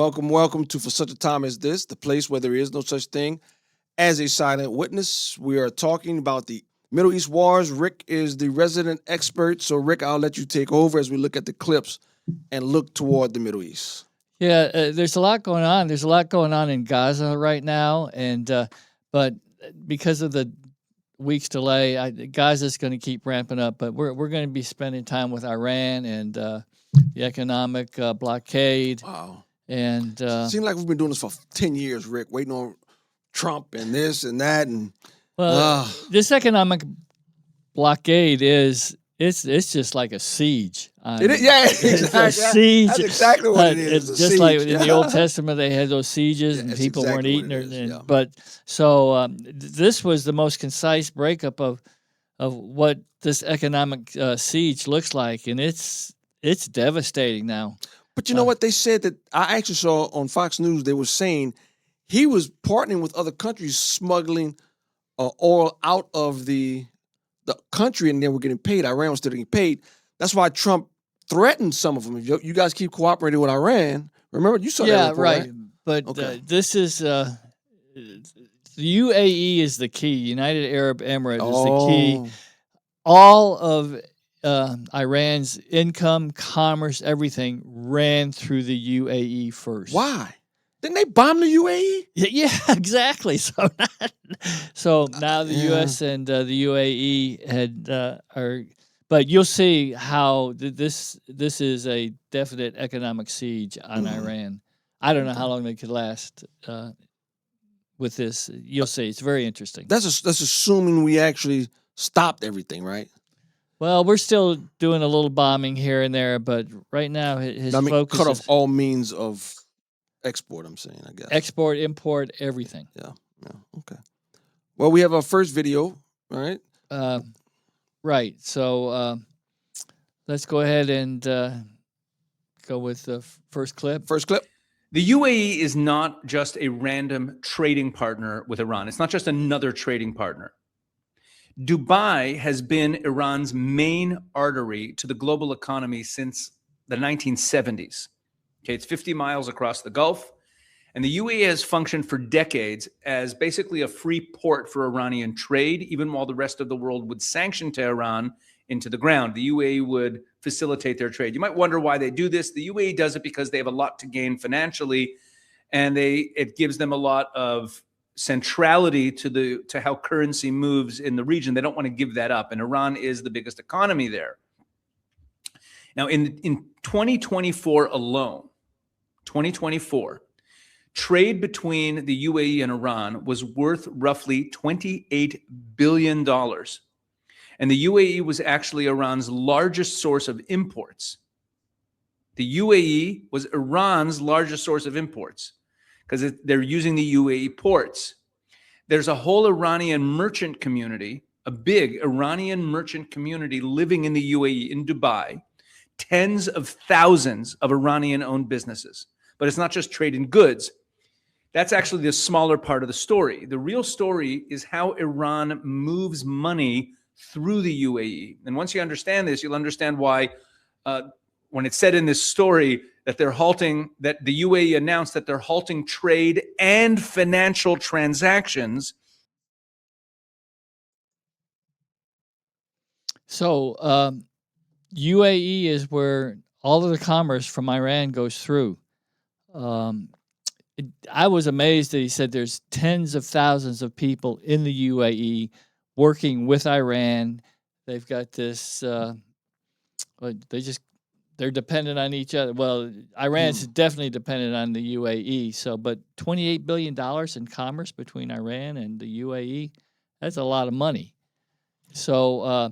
Welcome, welcome to For Such a Time as This, the place where there is no such thing as a silent witness. We are talking about the Middle East wars. Rick is the resident expert. So, Rick, I'll let you take over as we look at the clips and look toward the Middle East. Yeah, there's a lot going on. There's a lot going on in Gaza right now, and but because of the week's delay, Gaza's going to keep ramping up. But we're going to be spending time with Iran and the economic blockade. Wow. And seems like we've been doing this for 10 years, Rick, waiting on Trump and this and that. And this economic blockade it's just like a siege. It is, yeah, exactly. It's a siege. That's exactly what it is. It's just siege. Like in the Old Testament, they had those sieges and people weren't eating. But so this was the most concise breakup of what this economic siege looks like, and it's devastating now. But you know what they said that I actually saw on Fox News? They were saying he was partnering with other countries smuggling oil out of the country, and then we're getting paid. Iran was still getting paid. That's why Trump threatened some of them. If you guys keep cooperating with Iran, remember you saw that. Yeah, right. But this is the UAE is the key. United Arab Emirates is the key. All of Iran's income, commerce, everything ran through the UAE first. Why? Didn't they bomb the UAE? Yeah, exactly. So now the U.S. and the UAE are, but you'll see how this is a definite economic siege on Iran. I don't know how long they could last with this. You'll see. It's very interesting. That's assuming we actually stopped everything, right? Well, we're still doing a little bombing here and there, but right now his focus cut off all means of export, I'm saying, I guess. Export, import, everything. Yeah, okay. Well, we have our first video, right? Right. So let's go ahead and go with the first clip. First clip. The UAE is not just a random trading partner with Iran. It's not just another trading partner. Dubai has been Iran's main artery to the global economy since the 1970s. Okay, it's 50 miles across the Gulf, and the UAE has functioned for decades as basically a free port for Iranian trade, even while the rest of the world would sanction Tehran into the ground. The UAE would facilitate their trade. You might wonder why they do this. The UAE does it because they have a lot to gain financially, and it gives them a lot of centrality to how currency moves in the region. They don't want to give that up, and Iran is the biggest economy there. Now, in 2024 alone, 2024, trade between the UAE and Iran was worth roughly $28 billion. And the UAE was actually Iran's largest source of imports. The UAE was Iran's largest source of imports because they're using the UAE ports. There's a whole Iranian merchant community, a big Iranian merchant community living in the UAE, in Dubai, tens of thousands of Iranian-owned businesses. But it's not just trade in goods. That's actually the smaller part of the story. The real story is how Iran moves money through the UAE. And once you understand this, you'll understand why when it's said in this story that that the UAE announced that they're halting trade and financial transactions. So UAE is where all of the commerce from Iran goes through. I was amazed that he said there's tens of thousands of people in the UAE working with Iran. They've got this, they're dependent on each other. Well, Iran's definitely dependent on the UAE. So, but $28 billion in commerce between Iran and the UAE, that's a lot of money. So,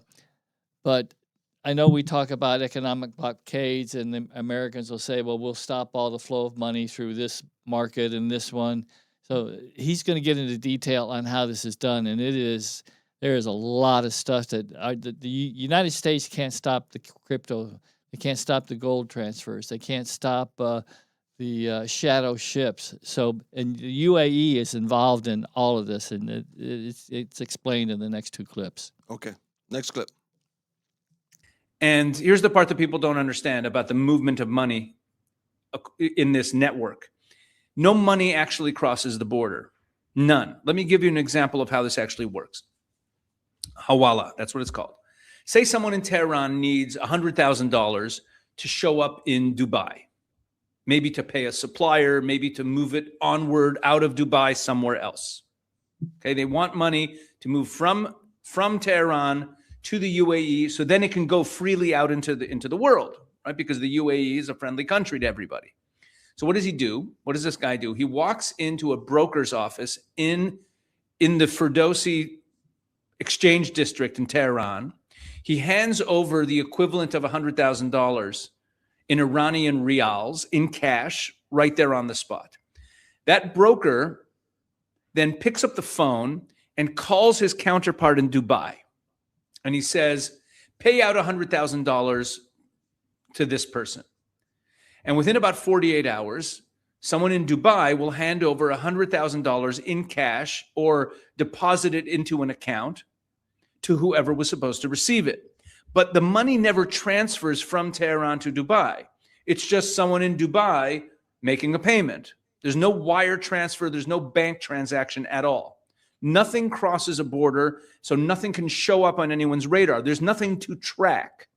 but I know we talk about economic blockades, and the Americans will say, well, we'll stop all the flow of money through this market and this one. So he's going to get into detail on how this is done. And there is a lot of stuff that the United States can't stop the crypto. They can't stop the gold transfers. They can't stop the shadow ships. So, and the UAE is involved in all of this, and it's explained in the next two clips. Okay, next clip. And here's the part that people don't understand about the movement of money in this network. No money actually crosses the border. None. Let me give you an example of how this actually works. Hawala, that's what it's called. Say someone in Tehran needs $100,000 to show up in Dubai, maybe to pay a supplier, maybe to move it onward out of Dubai somewhere else. Okay, they want money to move from Tehran to the UAE, so then it can go freely out into the world, right? Because the UAE is a friendly country to everybody. So what does he do? What does this guy do? He walks into a broker's office in the Ferdowsi exchange district in Tehran. He hands over the equivalent of $100,000 in Iranian rials in cash right there on the spot. That broker then picks up the phone and calls his counterpart in Dubai. And he says, pay out $100,000 to this person. And within about 48 hours, someone in Dubai will hand over $100,000 in cash or deposit it into an account to whoever was supposed to receive it. But the money never transfers from Tehran to Dubai. It's just someone in Dubai making a payment. There's no wire transfer. There's no bank transaction at all. Nothing crosses a border, so nothing can show up on anyone's radar. There's nothing to track.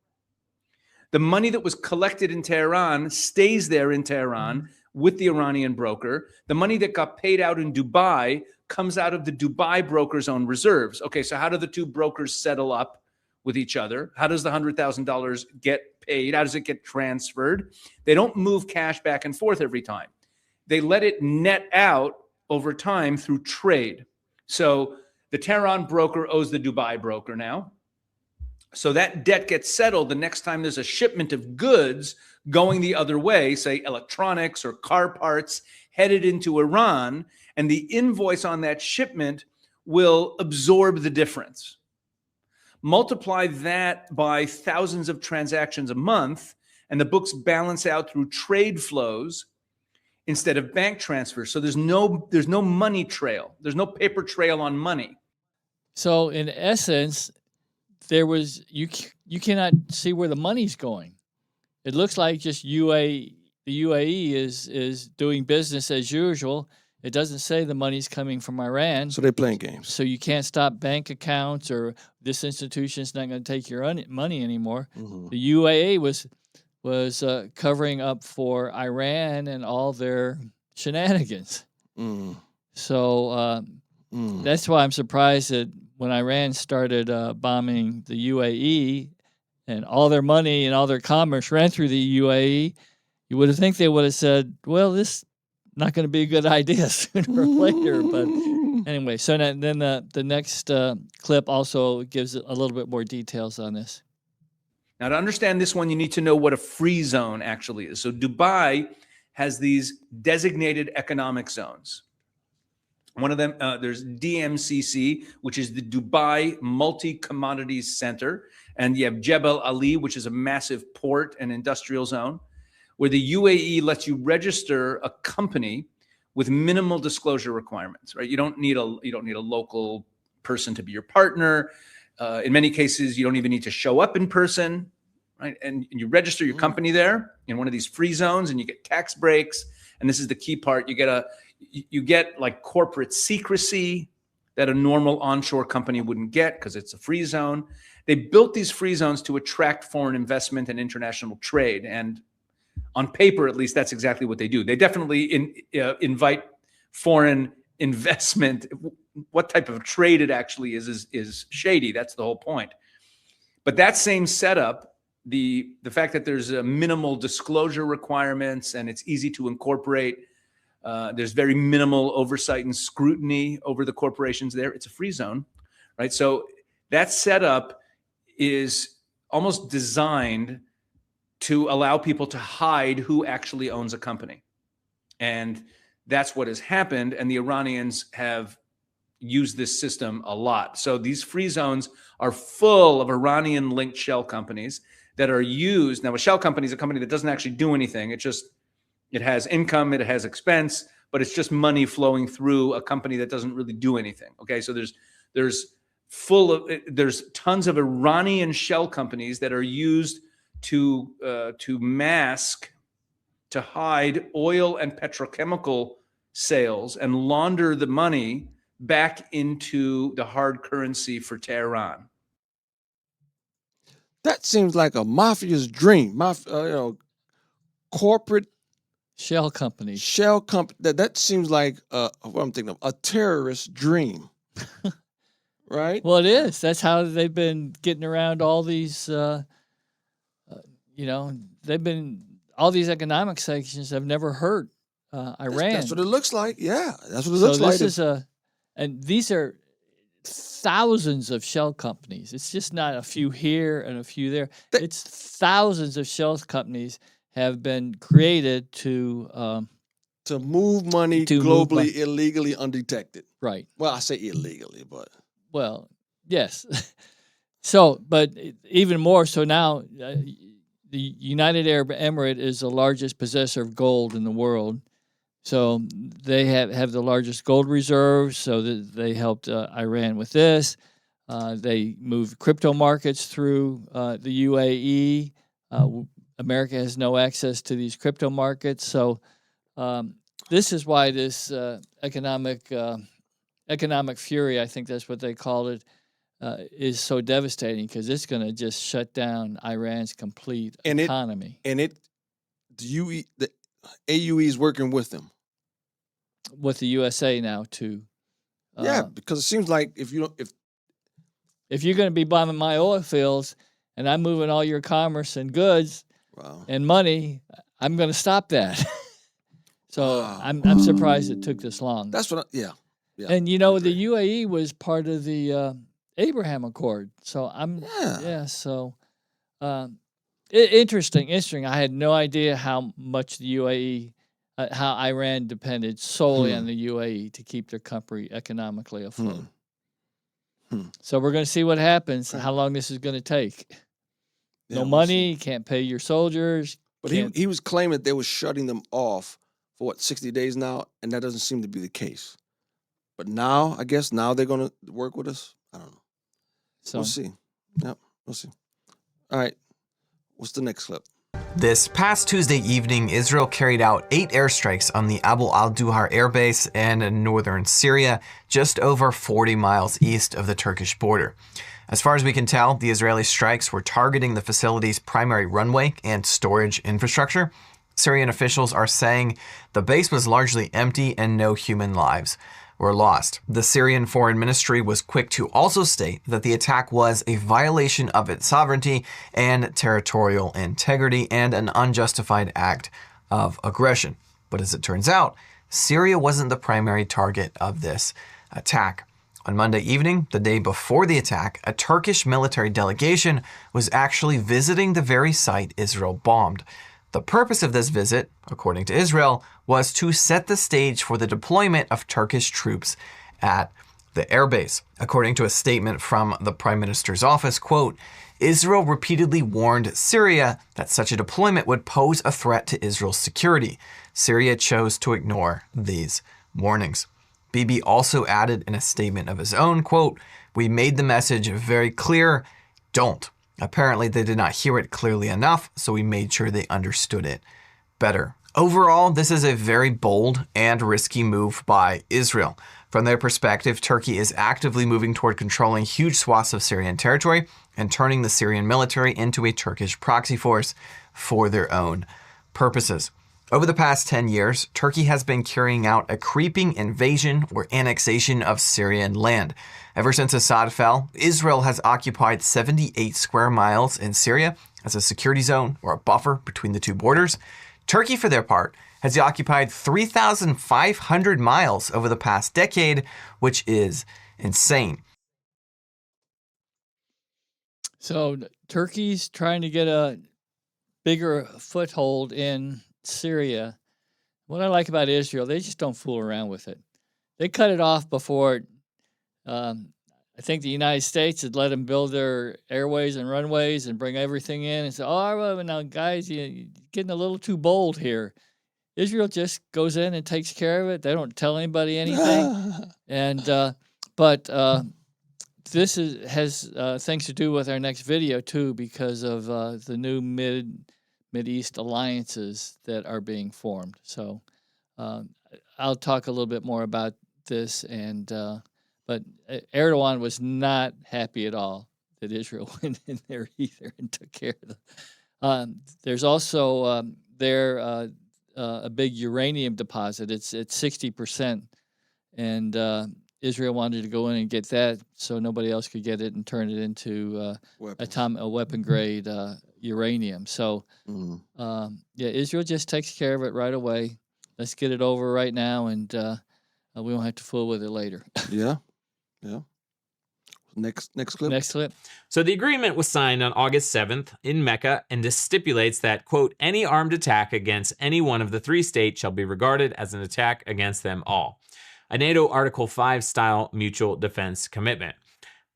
The money that was collected in Tehran stays there in Tehran with the Iranian broker. The money that got paid out in Dubai comes out of the Dubai broker's own reserves. Okay, so how do the two brokers settle up with each other? How does the $100,000 get paid? How does it get transferred? They don't move cash back and forth every time. They let it net out over time through trade. So the Tehran broker owes the Dubai broker now. So that debt gets settled the next time there's a shipment of goods going the other way, say electronics or car parts headed into Iran, and the invoice on that shipment will absorb the difference. Multiply that by thousands of transactions a month, and the books balance out through trade flows instead of bank transfers. So there's no money trail. There's no paper trail on money. So in essence, there was you cannot see where the money's going. It looks like just the UAE is doing business as usual. It doesn't say the money's coming from Iran. So they're playing games. So you can't stop bank accounts, or this institution's not going to take your money anymore. Mm-hmm. The UAE was covering up for Iran and all their shenanigans. Mm. So that's why I'm surprised that when Iran started bombing the UAE and all their money and all their commerce ran through the UAE, you would think they would have said, well, this is not going to be a good idea sooner or later. But anyway, so then the next clip also gives a little bit more details on this. Now, to understand this one, you need to know what a free zone actually is. So Dubai has these designated economic zones. One of them, there's DMCC, which is the Dubai Multi-Commodities Center. And you have Jebel Ali, which is a massive port and industrial zone, where the UAE lets you register a company with minimal disclosure requirements, right? You don't need a local person to be your partner. In many cases, you don't even need to show up in person, right? And you register your company there in one of these free zones, and you get tax breaks. And this is the key part. You get like corporate secrecy that a normal onshore company wouldn't get because it's a free zone. They built these free zones to attract foreign investment and international trade. And on paper, at least, that's exactly what they do. They definitely invite foreign investment. What type of trade it actually is shady. That's the whole point. But that same setup, the fact that there's a minimal disclosure requirements and it's easy to incorporate, there's very minimal oversight and scrutiny over the corporations there. It's a free zone, right? So that setup is almost designed to allow people to hide who actually owns a company. And that's what has happened. And the Iranians have used this system a lot. So these free zones are full of Iranian-linked shell companies that are used. Now, a shell company is a company that doesn't actually do anything. It has income, it has expense, but it's just money flowing through a company that doesn't really do anything. Okay, so there's tons of Iranian shell companies that are used to mask, to hide oil and petrochemical sales and launder the money back into the hard currency for Tehran. That seems like a mafia's dream. Corporate Shell companies. shell company. That seems like what I'm thinking of, a terrorist dream, right? Well, it is. That's how they've been getting around all these. They've been all these economic sanctions have never hurt Iran. That's what it looks like. Yeah, that's what it So looks like. this is and these are thousands of shell companies. It's just not a few here and a few there. It's thousands of shell companies have been created to move money globally illegally undetected. Right. Well, I say illegally, but well, yes. So, but even more so now, the United Arab Emirates is the largest possessor of gold in the world. So they have the largest gold reserves. So they helped Iran with this. They moved crypto markets through the UAE. America has no access to these crypto markets. So this is why this economic fury, I think that's what they called it, is so devastating, because it's going to just shut down Iran's complete economy. The AUE is working with them. With the USA now too. Yeah, because it seems like if you're going to be bombing my oil fields and I'm moving all your commerce and goods and money, I'm going to stop that. So I'm surprised it took this long. That's what. Yeah. And the UAE was part of the Abraham Accord. So interesting. I had no idea how much the UAE. How Iran depended solely on the UAE to keep their country economically afloat. So we're going to see what happens, how long this is going to take. No money, can't pay your soldiers. But he was claiming they were shutting them off for 60 days now, and that doesn't seem to be the case. But now, I guess, they're going to work with us. I don't know. So we'll see. Yep, we'll see. All right. What's the next clip? This past Tuesday evening, Israel carried out 8 airstrikes on the Abu al-Duhar airbase in northern Syria, just over 40 miles east of the Turkish border. As far as we can tell, the Israeli strikes were targeting the facility's primary runway and storage infrastructure. Syrian officials are saying the base was largely empty and no human lives were lost. The Syrian Foreign Ministry was quick to also state that the attack was a violation of its sovereignty and territorial integrity and an unjustified act of aggression. But as it turns out, Syria wasn't the primary target of this attack. On Monday evening, the day before the attack, a Turkish military delegation was actually visiting the very site Israel bombed. The purpose of this visit, according to Israel, was to set the stage for the deployment of Turkish troops at the airbase. According to a statement from the Prime Minister's office, quote, Israel repeatedly warned Syria that such a deployment would pose a threat to Israel's security. Syria chose to ignore these warnings. Bibi also added in a statement of his own, quote, we made the message very clear, don't. Apparently, they did not hear it clearly enough, so we made sure they understood it better. Overall, this is a very bold and risky move by Israel. From their perspective, Turkey is actively moving toward controlling huge swaths of Syrian territory and turning the Syrian military into a Turkish proxy force for their own purposes. Over the past 10 years, Turkey has been carrying out a creeping invasion or annexation of Syrian land. Ever since Assad fell, Israel has occupied 78 square miles in Syria as a security zone or a buffer between the two borders. Turkey, for their part, has occupied 3,500 miles over the past decade, which is insane. So Turkey's trying to get a bigger foothold in Syria. What I like about Israel, they just don't fool around with it. They cut it off before I think the United States had let them build their airways and runways and bring everything in and say, oh, well, now, guys, you're getting a little too bold here. Israel just goes in and takes care of it. They don't tell anybody anything. But this has things to do with our next video, too, because of the new Mideast alliances that are being formed. So I'll talk a little bit more about this, but Erdogan was not happy at all that Israel went in there either and took care of them. There's also a big uranium deposit. It's at 60%, and Israel wanted to go in and get that so nobody else could get it and turn it into weapon grade uranium. So Israel just takes care of it right away. Let's get it over right now, and we won't have to fool with it later. Yeah. Next clip. Next clip. So the agreement was signed on August 7th in Mecca, and this stipulates that, quote, any armed attack against any one of the 3 states shall be regarded as an attack against them all. A NATO Article 5 style mutual defense commitment.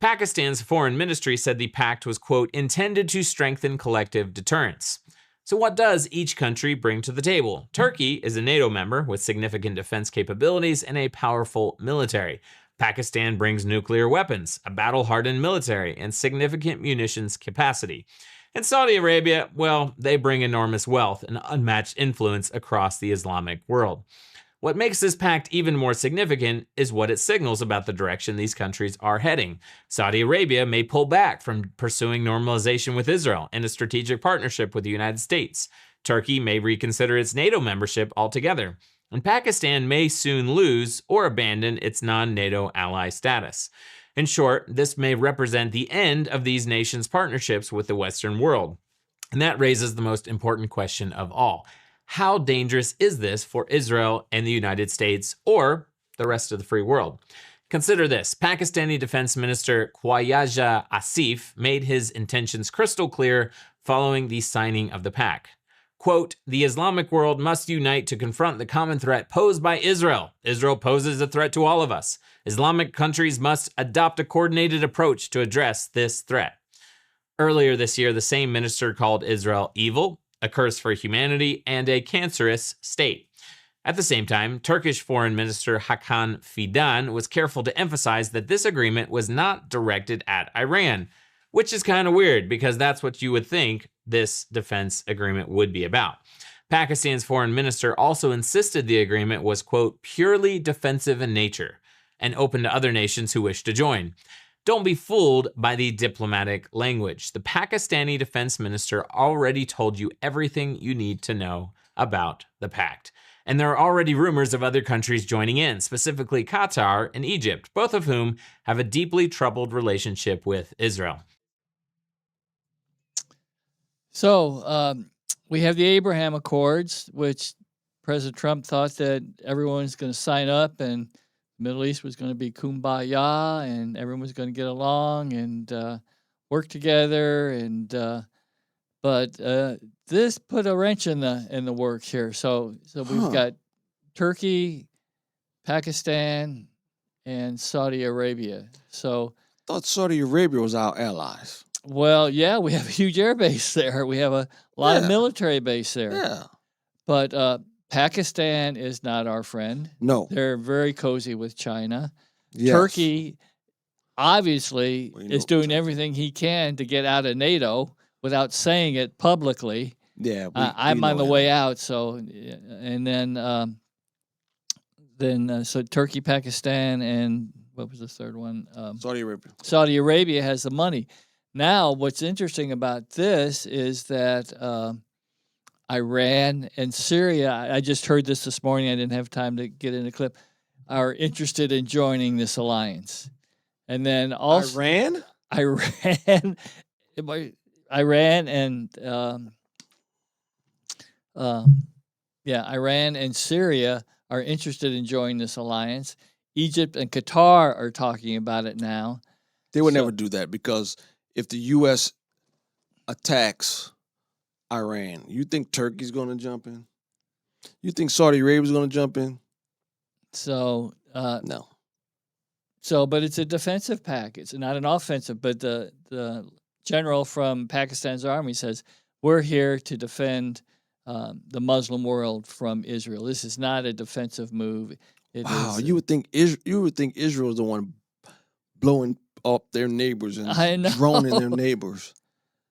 Pakistan's foreign ministry said the pact was, quote, intended to strengthen collective deterrence. So what does each country bring to the table? Turkey is a NATO member with significant defense capabilities and a powerful military. Pakistan brings nuclear weapons, a battle-hardened military, and significant munitions capacity. And Saudi Arabia, well, they bring enormous wealth and unmatched influence across the Islamic world. What makes this pact even more significant is what it signals about the direction these countries are heading. Saudi Arabia may pull back from pursuing normalization with Israel and a strategic partnership with the United States. Turkey may reconsider its NATO membership altogether. And Pakistan may soon lose or abandon its non-NATO ally status. In short, this may represent the end of these nations' partnerships with the Western world. And that raises the most important question of all. How dangerous is this for Israel and the United States or the rest of the free world? Consider this. Pakistani Defense Minister Khwaja Asif made his intentions crystal clear following the signing of the pact. Quote, the Islamic world must unite to confront the common threat posed by Israel. Israel poses a threat to all of us. Islamic countries must adopt a coordinated approach to address this threat. Earlier this year, the same minister called Israel evil, a curse for humanity, and a cancerous state. At the same time, Turkish Foreign Minister Hakan Fidan was careful to emphasize that this agreement was not directed at Iran, which is kind of weird because that's what you would think this defense agreement would be about. Pakistan's foreign minister also insisted the agreement was, quote, purely defensive in nature and open to other nations who wish to join. Don't be fooled by the diplomatic language. The Pakistani defense minister already told you everything you need to know about the pact. And there are already rumors of other countries joining in, specifically Qatar and Egypt, both of whom have a deeply troubled relationship with Israel. So we have the Abraham Accords, which President Trump thought that everyone's going to sign up and the Middle East was going to be kumbaya and everyone was going to get along and work together. But this put a wrench in the works here. So we've got Turkey, Pakistan, and Saudi Arabia. So I thought Saudi Arabia was our allies. Well, yeah, we have a huge air base there. We have a lot of military base there. Yeah. But Pakistan is not our friend. No. They're very cozy with China. Yes. Turkey, obviously, is doing everything he can to get out of NATO without saying it publicly. Yeah. I'm on the way out. So, and then so Turkey, Pakistan, and what was the third one? Saudi Arabia. Saudi Arabia has the money. Now, what's interesting about this is that Iran and Syria, I just heard this morning, I didn't have time to get in a clip, are interested in joining this alliance. And then also Iran and Syria are interested in joining this alliance. Egypt and Qatar are talking about it now. They would never do that because if the U.S. attacks Iran, you think Turkey's going to jump in? You think Saudi Arabia's going to jump in? So no. So, but it's a defensive pact. It's not an offensive. But the general from Pakistan's army says we're here to defend the Muslim world from Israel. This is not a defensive move. You would think Israel is the one blowing up their neighbors and droning their neighbors.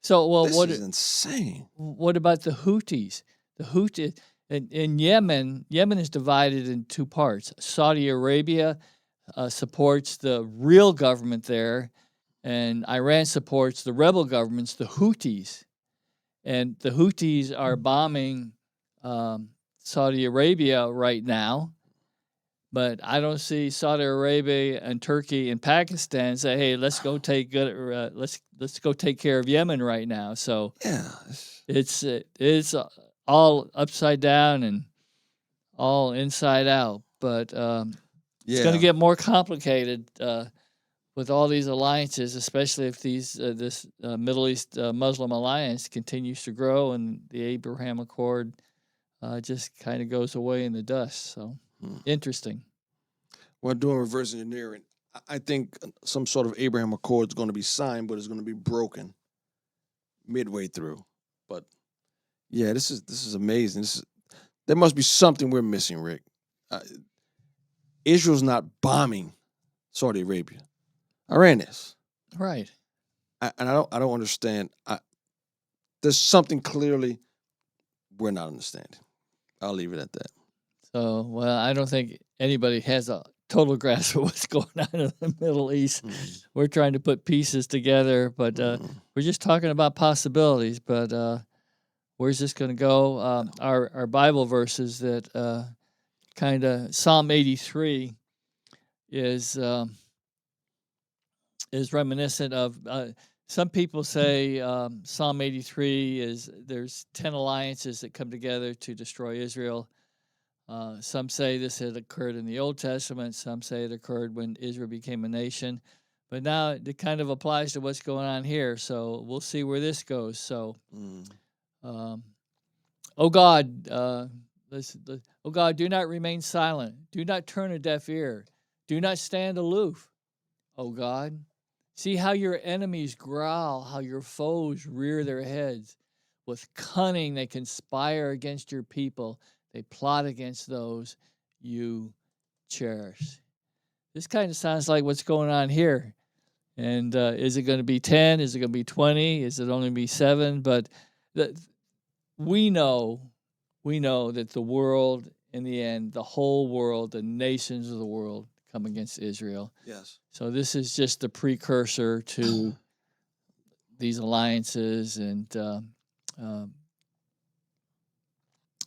So, well, this is insane. What about the Houthis? The Houthis, in Yemen is divided in two parts. Saudi Arabia supports the real government there, and Iran supports the rebel governments, the Houthis. And the Houthis are bombing Saudi Arabia right now, but I don't see Saudi Arabia and Turkey and Pakistan say, "Hey, let's go take care of Yemen right now." So Yeah. it's all upside down and all inside out. But it's going to get more complicated with all these alliances, especially if this Middle East Muslim alliance continues to grow and the Abraham Accord just kind of goes away in the dust. So interesting. Well, doing reverse engineering, I think some sort of Abraham Accord is going to be signed, but it's going to be broken midway through. But yeah, this is amazing. There must be something we're missing, Rick. Israel's not bombing Saudi Arabia. Iran is. Right. And I don't understand. There's something clearly we're not understanding. I'll leave it at that. So, well, I don't think anybody has a total grasp of what's going on in the Middle East. We're trying to put pieces together, but we're just talking about possibilities. But where's this going to go? Our Bible verses that kind of Psalm 83 is reminiscent of. Some people say Psalm 83 is there's 10 alliances that come together to destroy Israel. Some say this had occurred in the Old Testament. Some say it occurred when Israel became a nation. But now it kind of applies to what's going on here. So we'll see where this goes. So, oh God, oh God, do not remain silent. Do not turn a deaf ear. Do not stand aloof, oh God. See how your enemies growl, how your foes rear their heads. With cunning they conspire against your people. They plot against those you cherish. This kind of sounds like what's going on here. And is it going to be 10? Is it going to be 20? Is it only going to be 7? But we know that the world, in the end, the whole world, the nations of the world come against Israel. Yes. So this is just the precursor to these alliances. And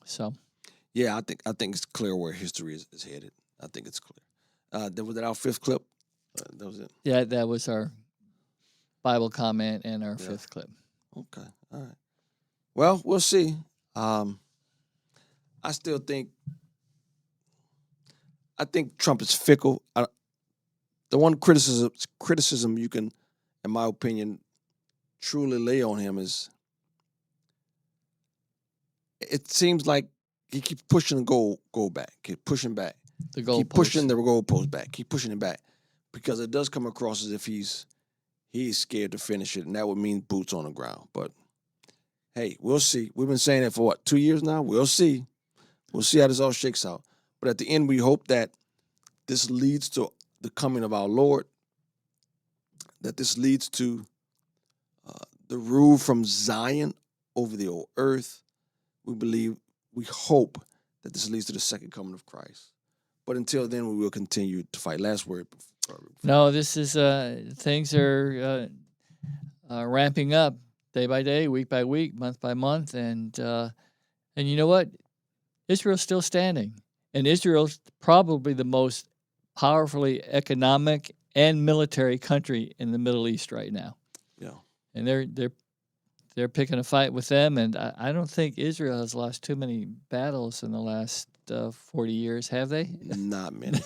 so... Yeah, I think it's clear where history is headed. I think it's clear. Was that our 5th clip? That was it. Yeah, that was our Bible comment and our 5th clip. Okay, all right. Well, we'll see. I still think Trump is fickle. The one criticism you can, in my opinion, truly lay on him is it seems like he keeps pushing the goal back. Keep pushing back. Keep pushing the goalpost back. Keep pushing it back, because it does come across as if he's scared to finish it, and that would mean boots on the ground. But hey, we'll see. We've been saying it for 2 years now. We'll see. We'll see how this all shakes out. But at the end, we hope that this leads to the coming of our Lord. That this leads to the rule from Zion over the old earth. We hope that this leads to the second coming of Christ. But until then, we will continue to fight. Last word. No, this is things are ramping up day by day, week by week, month by month, and you know what? Israel's still standing, and Israel's probably the most powerfully economic and military country in the Middle East right now. Yeah, and they're picking a fight with them, and I don't think Israel has lost too many battles in the last 40 years, have they? Not many.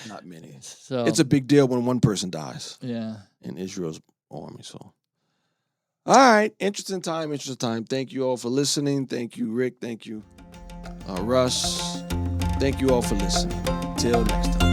Not many. So it's a big deal when one person dies. Yeah. In Israel's army. So, all right, interesting time. Thank you all for listening. Thank you, Rick. Thank you, Russ. Thank you all for listening. Till next time.